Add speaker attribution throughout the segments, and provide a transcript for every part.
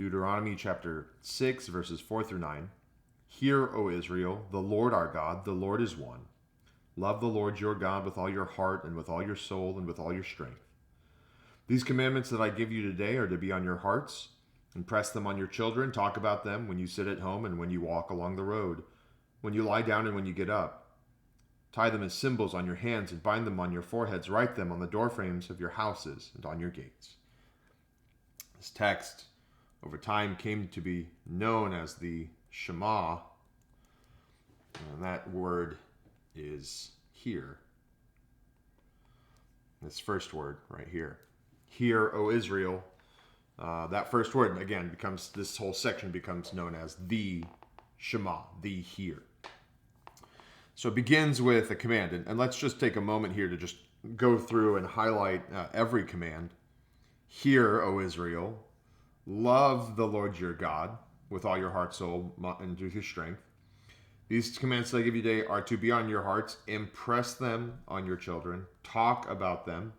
Speaker 1: Deuteronomy chapter 6, verses 4 through 9. Hear, O Israel, the Lord our God, the Lord is one. Love the Lord your God with all your heart and with all your soul and with all your strength. These commandments that I give you today are to be on your hearts. Impress them on your children. Talk about them when you sit at home and when you walk along the road, when you lie down and when you get up. Tie them as symbols on your hands and bind them on your foreheads. Write them on the doorframes of your houses and on your gates. This text, over time, came to be known as the Shema. And that word is here. This first word right here. Hear, O Israel. That first word, again, this whole section becomes known as the Shema, the hear. So it begins with a command. And let's just take a moment here to just go through and highlight every command. Hear, O Israel. Love the Lord your God with all your heart, soul, and with your strength. These commands that I give you today are to be on your hearts. Impress them on your children. Talk about them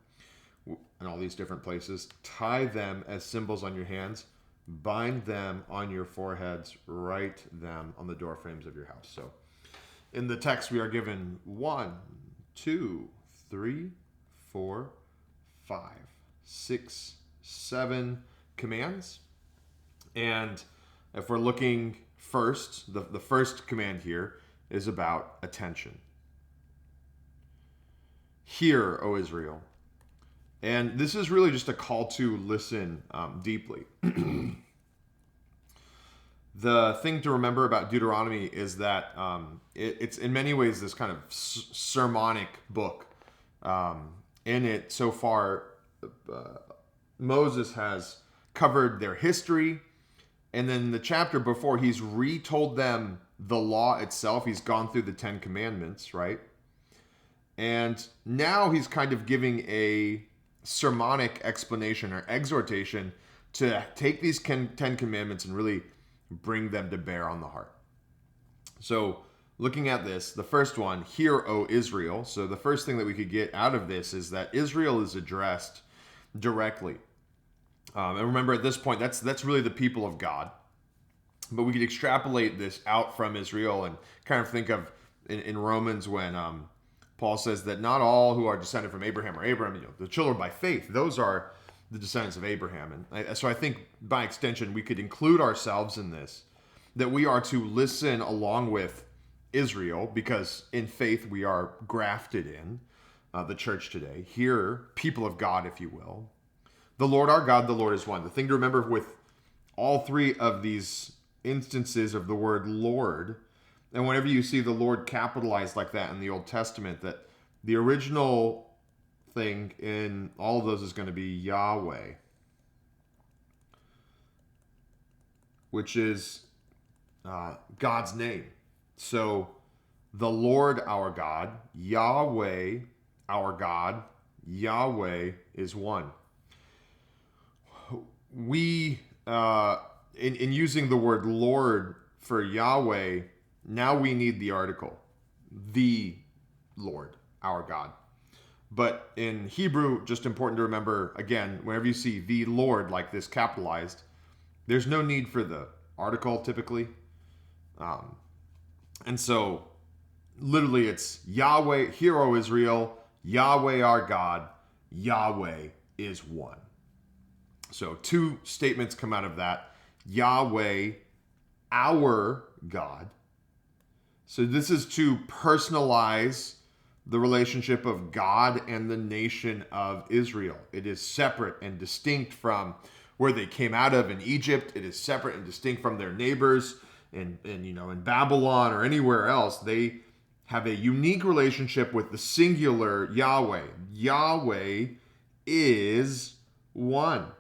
Speaker 1: in all these different places. Tie them as symbols on your hands. Bind them on your foreheads. Write them on the doorframes of your house. So in the text, we are given 1, 2, 3, 4, 5, 6, 7 commands. And if we're looking first, the first command here is about attention. Hear, O Israel. And this is really just a call to listen deeply. The thing to remember about Deuteronomy is that it's in many ways this kind of sermonic book. In it, so far, Moses has covered their history. And then the chapter before, he's retold them the law itself. He's gone through the 10 commandments, right? And now he's kind of giving a sermonic explanation or exhortation to take these 10 commandments and really bring them to bear on the heart. So looking at this, the first one, hear, O Israel. So the first thing that we could get out of this is that Israel is addressed directly. And remember, at this point, that's really the people of God. But we could extrapolate this out from Israel and kind of think of in Romans when Paul says that not all who are descended from Abraham are Abraham, the children by faith. Those are the descendants of Abraham. And so I think by extension, we could include ourselves in this, that we are to listen along with Israel, because in faith we are grafted in the church today. Hear, people of God, if you will. The Lord our God, the Lord is one. The thing to remember with all three of these instances of the word Lord, and whenever you see the Lord capitalized like that in the Old Testament, that the original thing in all of those is going to be Yahweh, which is God's name. So the Lord our God, Yahweh our God, Yahweh is one. We, in using the word Lord for Yahweh, now we need the article, the Lord, our God. But in Hebrew, just important to remember, again, whenever you see the Lord like this capitalized, there's no need for the article typically. And so literally it's Yahweh, hear, O Israel, Yahweh our God, Yahweh is one. So two statements come out of that. Yahweh, our God. So this is to personalize the relationship of God and the nation of Israel. It is separate and distinct from where they came out of in Egypt. It is separate and distinct from their neighbors in Babylon or anywhere else. They have a unique relationship with the singular Yahweh. Yahweh is one.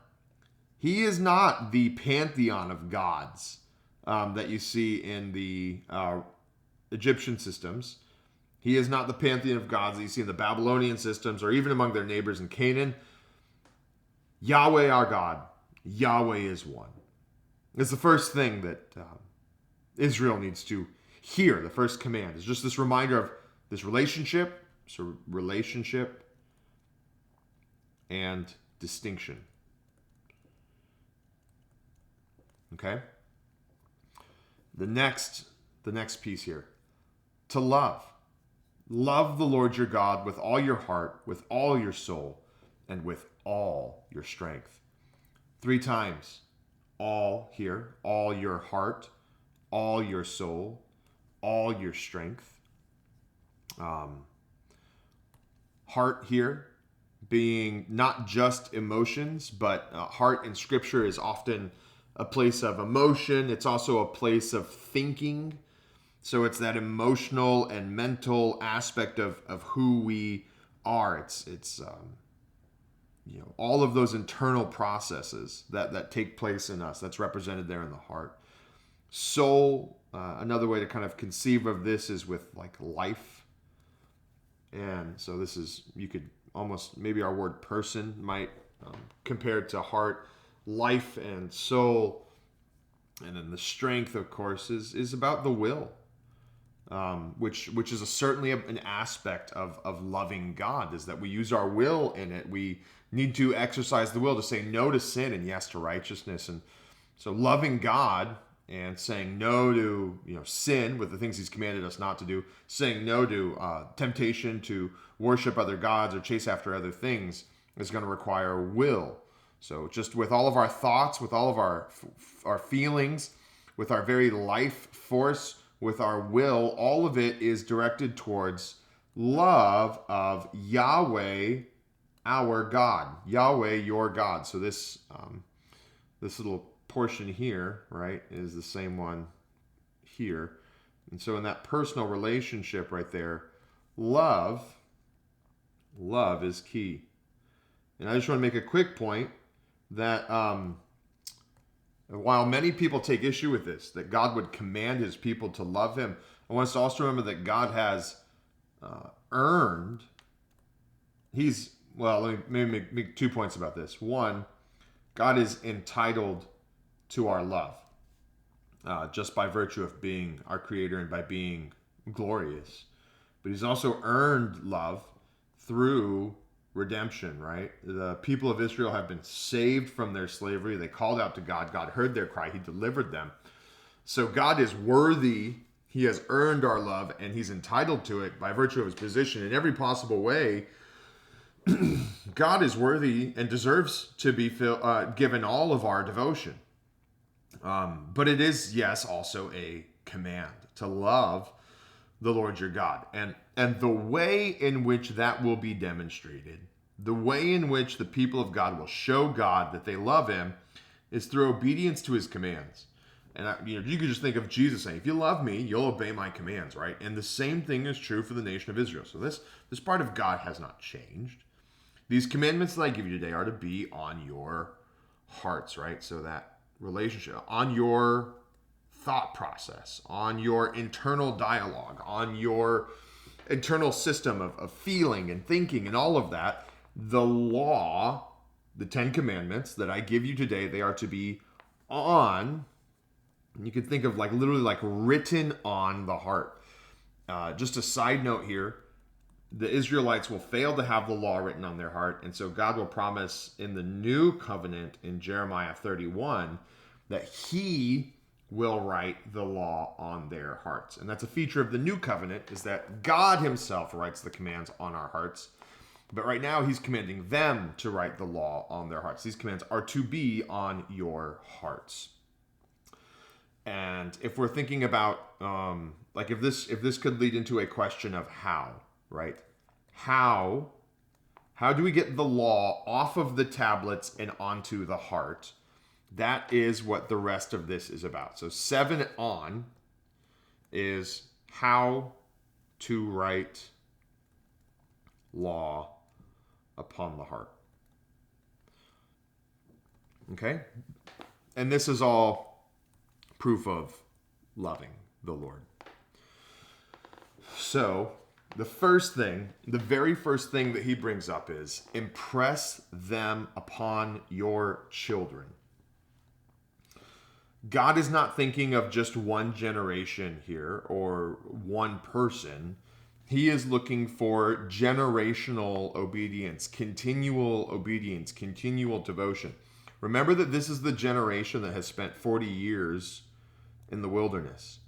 Speaker 1: He is not the pantheon of gods that you see in the Egyptian systems. He is not the pantheon of gods that you see in the Babylonian systems or even among their neighbors in Canaan. Yahweh our God, Yahweh is one. It's the first thing that Israel needs to hear. The first command is just this reminder of this relationship, so relationship and distinction. Okay? The next piece here. To love. Love the Lord your God with all your heart, with all your soul, and with all your strength. 3 times. All here. All your heart, all your soul, all your strength. Heart here being not just emotions, but heart in Scripture is often a place of emotion. It's also a place of thinking. So it's that emotional and mental aspect of who we are. It's all of those internal processes that take place in us. That's represented there in the heart. Soul, another way to kind of conceive of this is with like life. And so this is, you could almost, maybe our word person might compare it to heart, life and soul. And then the strength, of course, is about the will, which is certainly an aspect of loving God, is that we use our will in it. We need to exercise the will to say no to sin and yes to righteousness. And so loving God and saying no to sin with the things he's commanded us not to do, saying no to temptation to worship other gods or chase after other things is going to require will. So just with all of our thoughts, with all of our feelings, with our very life force, with our will, all of it is directed towards love of Yahweh, our God, Yahweh, your God. So this little portion here, right, is the same one here. And so in that personal relationship right there, love is key. And I just want to make a quick point that while many people take issue with this, that God would command his people to love him, I want us to also remember that God has earned, let me make 2 points about this. One, God is entitled to our love, just by virtue of being our creator and by being glorious. But he's also earned love through redemption, right? The people of Israel have been saved from their slavery. They called out to God. God heard their cry. He delivered them. So God is worthy. He has earned our love, and he's entitled to it by virtue of his position in every possible way. God is worthy and deserves to be given all of our devotion. But it is, yes, also a command to love the Lord your God. And the way in which that will be demonstrated, the way in which the people of God will show God that they love him, is through obedience to his commands. And you could just think of Jesus saying, if you love me, you'll obey my commands, right? And the same thing is true for the nation of Israel. So this part of God has not changed. These commandments that I give you today are to be on your hearts, right? So that relationship, on your thought process, on your internal dialogue, on your internal system of feeling and thinking and all of that. The law, the 10 commandments that I give you today, they are to be on, you can think of literally like written on the heart. Just a side note here, the Israelites will fail to have the law written on their heart, and so God will promise in the new covenant in Jeremiah 31 that he will write the law on their hearts. And that's a feature of the new covenant, is that God himself writes the commands on our hearts. But right now he's commanding them to write the law on their hearts. These commands are to be on your hearts. And if we're thinking about if this could lead into a question of how, right? How do we get the law off of the tablets and onto the heart? That is what the rest of this is about. So 7 on is how to write law upon the heart. Okay? And this is all proof of loving the Lord. So the very first thing that he brings up is impress them upon your children. God is not thinking of just one generation here or one person. He is looking for generational obedience, continual devotion. Remember that this is the generation that has spent 40 years in the wilderness.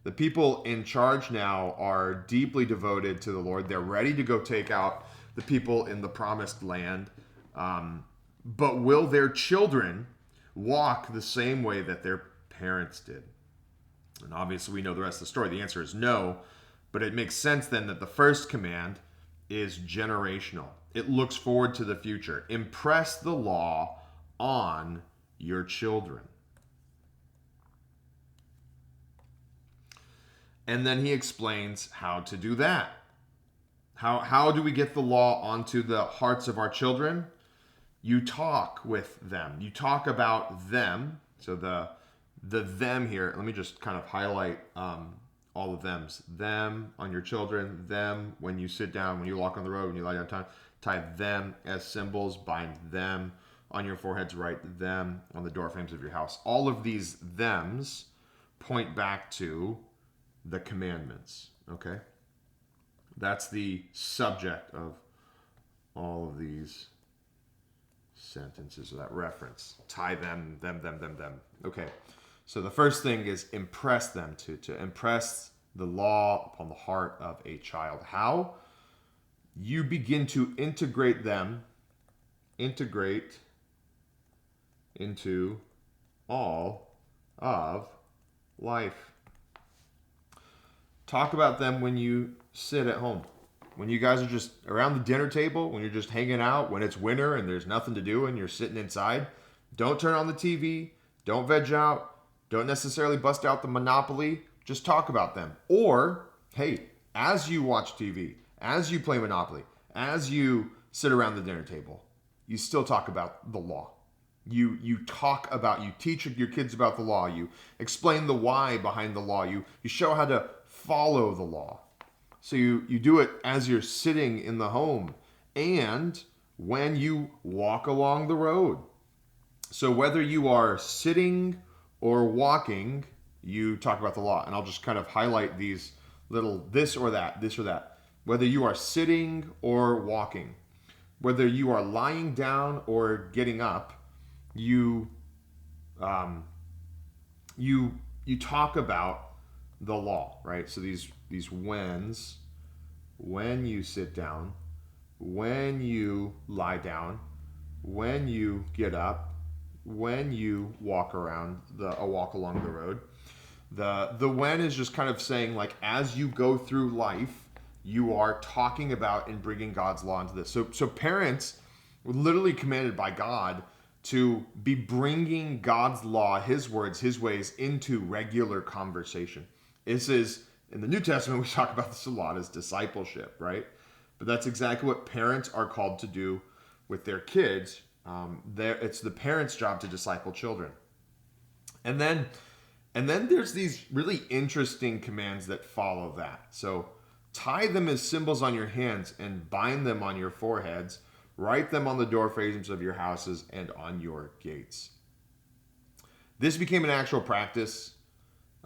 Speaker 1: The people in charge now are deeply devoted to the Lord. They're ready to go take out the people in the promised land. But will their children walk the same way that their parents did? And obviously, we know the rest of the story. The answer is no. But it makes sense then that the first command is generational. It looks forward to the future. Impress the law on your children. And then he explains how to do that. How do we get the law onto the hearts of our children? You talk with them. You talk about them. So the them here, let me just kind of highlight all of thems. Them on your children, them when you sit down, when you walk on the road, when you lie down, tie them as symbols, bind them on your foreheads, write them on the door frames of your house. All of these thems point back to the commandments, okay? That's the subject of all of these sentences, or that reference. Tie them. Okay, so the first thing is impress them, to impress the law upon the heart of a child. How? You begin to integrate into all of life. Talk about them when you sit at home. When you guys are just around the dinner table, when you're just hanging out, when it's winter and there's nothing to do and you're sitting inside, don't turn on the TV, don't veg out, don't necessarily bust out the Monopoly, just talk about them. Or, hey, as you watch TV, as you play Monopoly, as you sit around the dinner table, you still talk about the law. You teach your kids about the law. You explain the why behind the law. You show how to follow the law. So you do it as you're sitting in the home and when you walk along the road. So whether you are sitting or walking, you talk about the law. And I'll just kind of highlight these little this or that. Whether you are sitting or walking, whether you are lying down or getting up, you talk about the law, right? So these whens, when you sit down, when you lie down, when you get up, when you walk along the road. The when is just kind of saying, like, as you go through life, you are talking about and bringing God's law into this. So parents were literally commanded by God to be bringing God's law, his words, his ways into regular conversation. This is, in the New Testament, we talk about this a lot as discipleship, right? But that's exactly what parents are called to do with their kids. It's the parents' job to disciple children. And then there's these really interesting commands that follow that. So tie them as symbols on your hands and bind them on your foreheads. Write them on the door frames of your houses and on your gates. This became an actual practice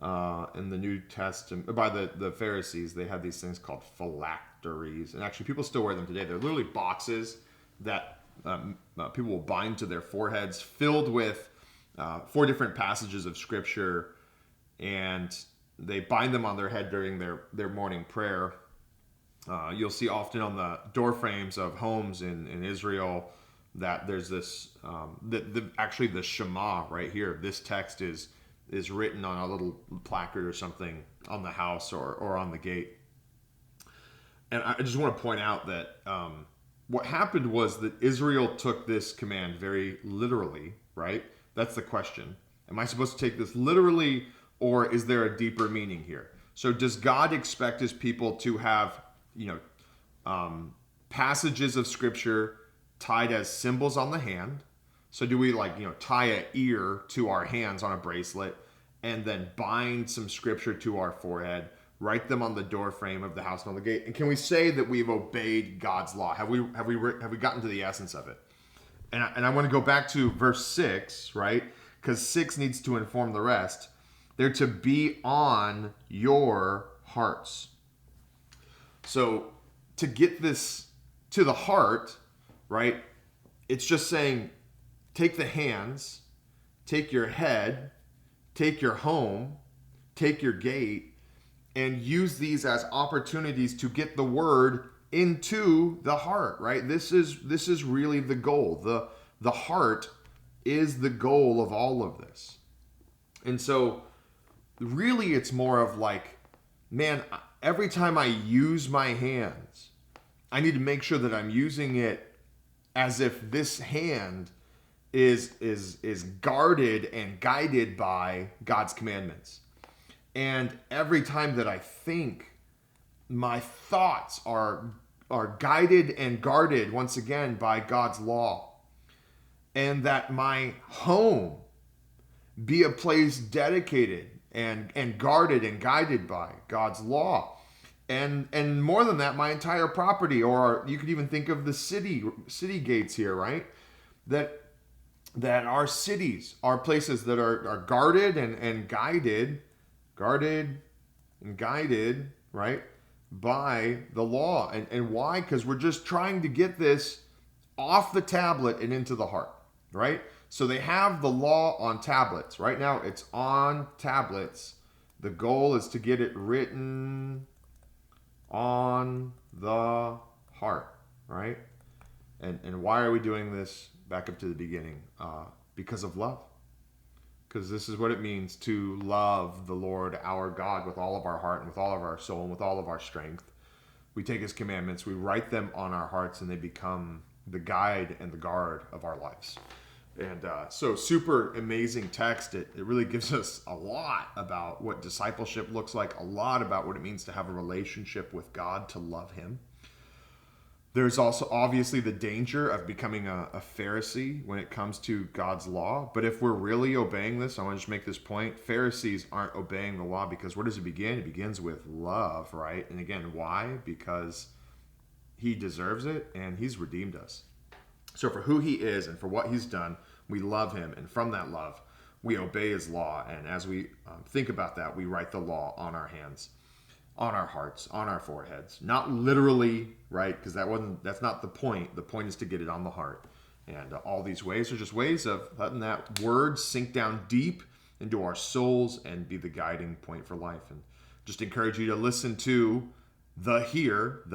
Speaker 1: in the New Testament by the Pharisees. They had these things called phylacteries, and actually people still wear them today. They're literally boxes that people will bind to their foreheads, filled with 4 different passages of Scripture, and they bind them on their head during their morning prayer. You'll see often on the door frames of homes in Israel that there's this, actually the Shema right here. This text is written on a little placard or something on the house or on the gate. And I just want to point out that what happened was that Israel took this command very literally, right? That's the question. Am I supposed to take this literally, or is there a deeper meaning here? So does God expect his people to have passages of Scripture tied as symbols on the hand? So do we tie an ear to our hands on a bracelet and then bind some Scripture to our forehead, write them on the door frame of the house and on the gate? And can we say that we've obeyed God's law? Have we gotten to the essence of it? And I want to go back to verse 6, right? Because 6 needs to inform the rest. They're to be on your hearts. So to get this to the heart, right, it's just saying, take the hands, take your head, take your home, take your gate, and use these as opportunities to get the word into the heart, right? This is really the goal. The heart is the goal of all of this. And so really it's more of like, man, every time I use my hands, I need to make sure that I'm using it as if this hand is guarded and guided by God's commandments. And every time that I think, my thoughts are guided and guarded once again by God's law. And that my home be a place dedicated and guarded and guided by God's law. And more than that, my entire property, or you could even think of the city gates here, right? That our cities are places that are guarded and guided, right, by the law. And why? Because we're just trying to get this off the tablet and into the heart, right? So they have the law on tablets. Right now it's on tablets. The goal is to get it written on the heart, right? And why are we doing this? Back up to the beginning. Because of love. Because this is what it means to love the Lord our God with all of our heart and with all of our soul and with all of our strength. We take his commandments, we write them on our hearts, and they become the guide and the guard of our lives. And so super amazing text. It really gives us a lot about what discipleship looks like, a lot about what it means to have a relationship with God, to love him. There's also obviously the danger of becoming a Pharisee when it comes to God's law. But if we're really obeying this, I want to just make this point. Pharisees aren't obeying the law because where does it begin? It begins with love, right? And again, why? Because he deserves it and he's redeemed us. So for who he is and for what he's done, we love him. And from that love, we obey his law. And as we think about that, we write the law on our hands, on our hearts, on our foreheads. Not literally, right? Because that's not the point. The point is to get it on the heart. And all these ways are just ways of letting that word sink down deep into our souls and be the guiding point for life. And just encourage you to listen to the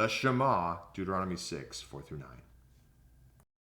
Speaker 1: Shema, Deuteronomy 6, 4-9.